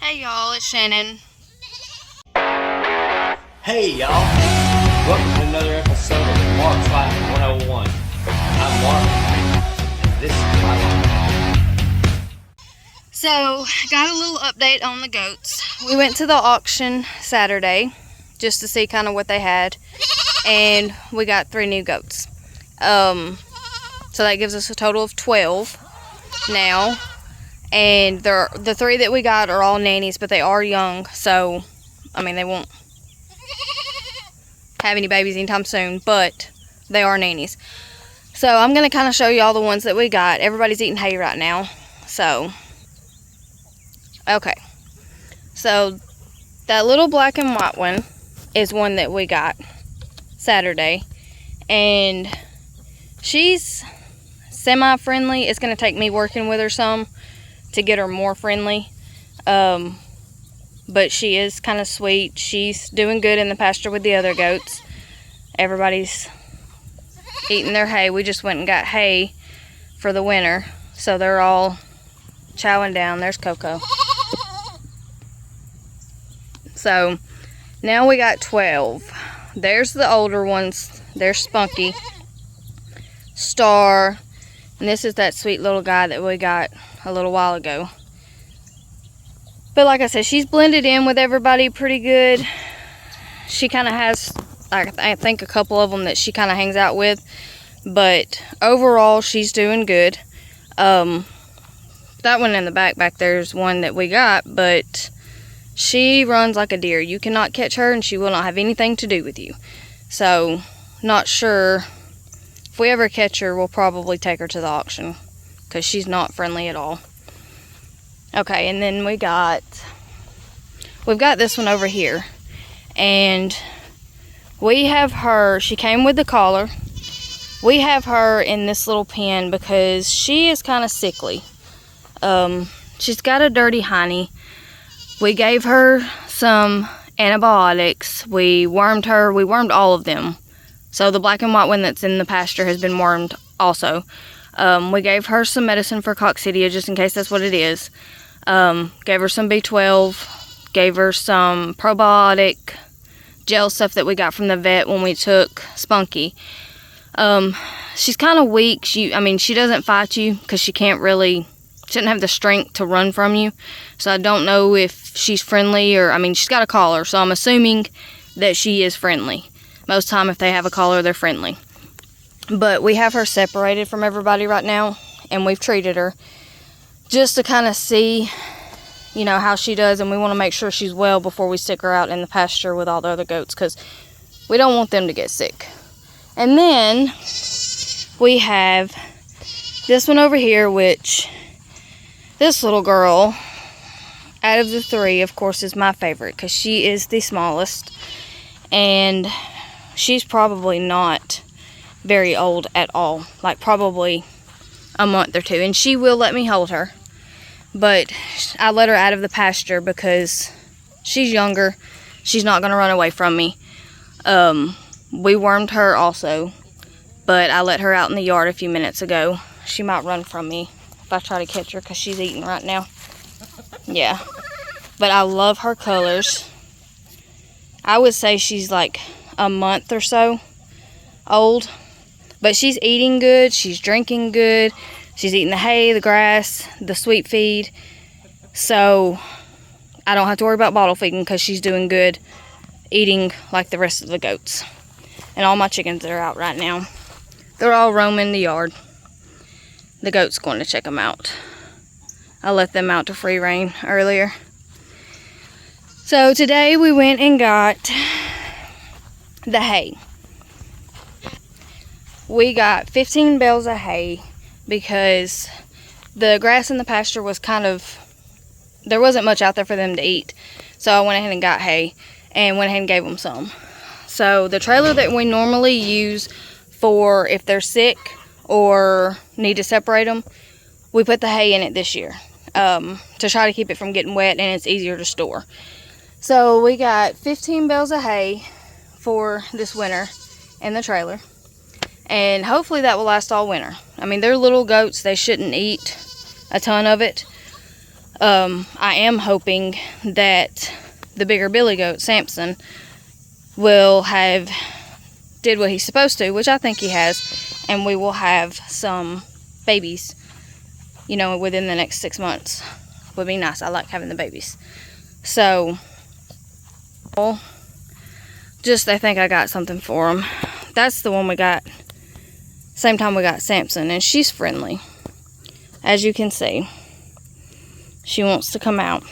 Hey y'all, it's Shannon. Hey y'all, welcome to another episode of Mark's Life 101. I'm Mark, and this is my life. So, got a little update on the goats. We went to the auction Saturday just to see kind of what they had, and we got 3 new goats. So that gives us a total of 12 now. And the 3 that we got are all nannies, but they are young, so I mean they won't have any babies anytime soon, but they are nannies. So I'm gonna kind of show you all the ones that we got. Everybody's eating hay right now, so okay. So that little black and white one is one that we got Saturday, and she's semi-friendly. It's gonna take me working with her some to get her more friendly, but she is kind of sweet. She's doing good in the pasture with the other goats. Everybody's eating their hay. We just went and got hay for the winter, so they're all chowing down. There's Coco. So now we got 12. There's the older ones. There's Spunky, Star, and this is that sweet little guy that we got a little while ago. But like I said, she's blended in with everybody pretty good. She kind of has, I think, a couple of them that she kind of hangs out with. But overall, she's doing good. That one in the back there is one that we got, but she runs like a deer. You cannot catch her, and she will not have anything to do with you. So, not sure. If we ever catch her, we'll probably take her to the auction, because she's not friendly at all. Okay, and then we've got this one over here, and we have her. She came with the collar. We have her in this little pen because she is kind of sickly. She's got a dirty hiney. We gave her some antibiotics. We wormed her. We wormed all of them. So the black and white one that's in the pasture has been wormed also. We gave her some medicine for coccidia just in case that's what it is. Gave her some B12. Gave her some probiotic gel stuff that we got from the vet when we took Spunky. She's kind of weak. She doesn't fight you because she doesn't have the strength to run from you. So I don't know if she's friendly or, she's got a collar, so I'm assuming that she is friendly. Most time if they have a collar, they're friendly. But we have her separated from everybody right now, and we've treated her just to kind of see, how she does, and we want to make sure she's well before we stick her out in the pasture with all the other goats, because we don't want them to get sick. And then we have this one over here, which this little girl, out of the 3, of course, is my favorite, because she is the smallest, and she's probably not very old at all, like probably a month or 2, and she will let me hold her, but I let her out of the pasture because she's younger. She's not going to run away from me. We wormed her also, but I let her out in the yard a few minutes ago. She might run from me if I try to catch her because she's eating right now. Yeah, but I love her colors. I would say she's like a month or so old, but she's eating good, she's drinking good, she's eating the hay, the grass, the sweet feed, so I don't have to worry about bottle feeding because she's doing good, eating like the rest of the goats. And all my chickens that are out right now, they're all roaming the yard. The goat's going to check them out. I let them out to free range earlier. So today we went and got the hay. We got 15 bales of hay because the grass in the pasture was there wasn't much out there for them to eat. So I went ahead and got hay and went ahead and gave them some. So the trailer that we normally use for if they're sick or need to separate them, we put the hay in it this year to try to keep it from getting wet, and it's easier to store. So we got 15 bales of hay for this winter in the trailer, and hopefully that will last all winter. They're little goats. They shouldn't eat a ton of it, I am hoping that the bigger billy goat, Samson, will have did what he's supposed to, which I think he has, and we will have some babies, you know, within the next 6 months. Would be nice. I like having the babies. So, just I think I got something for him. That's the one we got same time we got Samson, and she's friendly. As you can see, she wants to come out.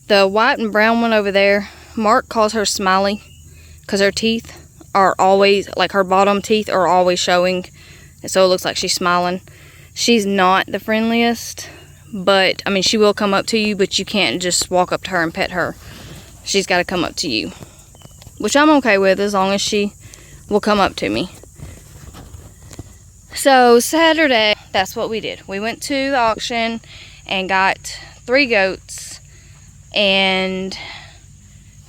The white and brown one over there, Mark calls her Smiley because her teeth are always, like her bottom teeth are always showing, and so it looks like she's smiling. She's not the friendliest, but I mean, she will come up to you, but you can't just walk up to her and pet her. She's got to come up to you, which I'm okay with as long as she will come up to me. So Saturday, that's what we did. We went to the auction and got 3 goats, and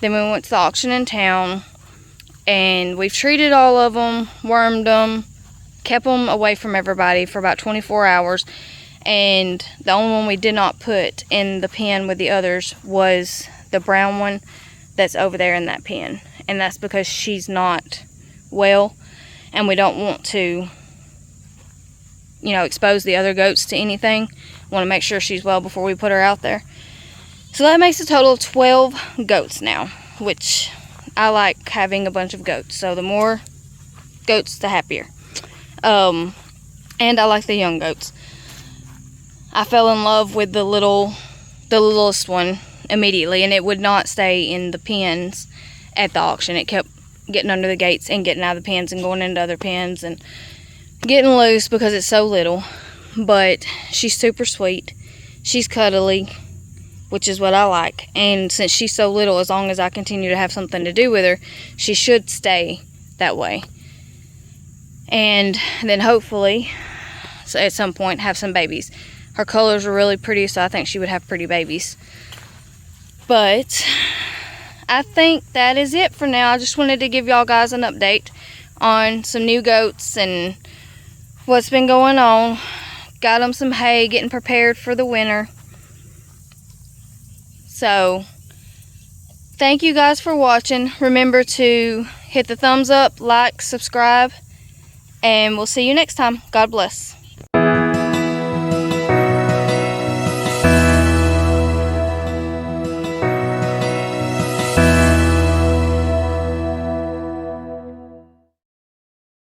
then we went to the auction in town, and we've treated all of them, wormed them, kept them away from everybody for about 24 hours, and the only one we did not put in the pen with the others was the brown one that's over there in that pen, and that's because she's not well, and we don't want to, you know, expose the other goats to anything. Want to make sure she's well before we put her out there. So that makes a total of 12 goats now, which I like having a bunch of goats. So the more goats, the happier. And I like the young goats. I fell in love with the littlest one immediately, and it would not stay in the pens at the auction. It kept getting under the gates and getting out of the pens and going into other pens and getting loose because it's so little. But she's super sweet. She's cuddly, which is what I like. And since she's so little, as long as I continue to have something to do with her, she should stay that way. And then hopefully, so at some point, have some babies. Her colors are really pretty, so I think she would have pretty babies. But I think that is it for now. I just wanted to give y'all guys an update on some new goats and what's been going on. Got them some hay, getting prepared for the winter. So, thank you guys for watching. Remember to hit the thumbs up, like, subscribe, and we'll see you next time. God bless.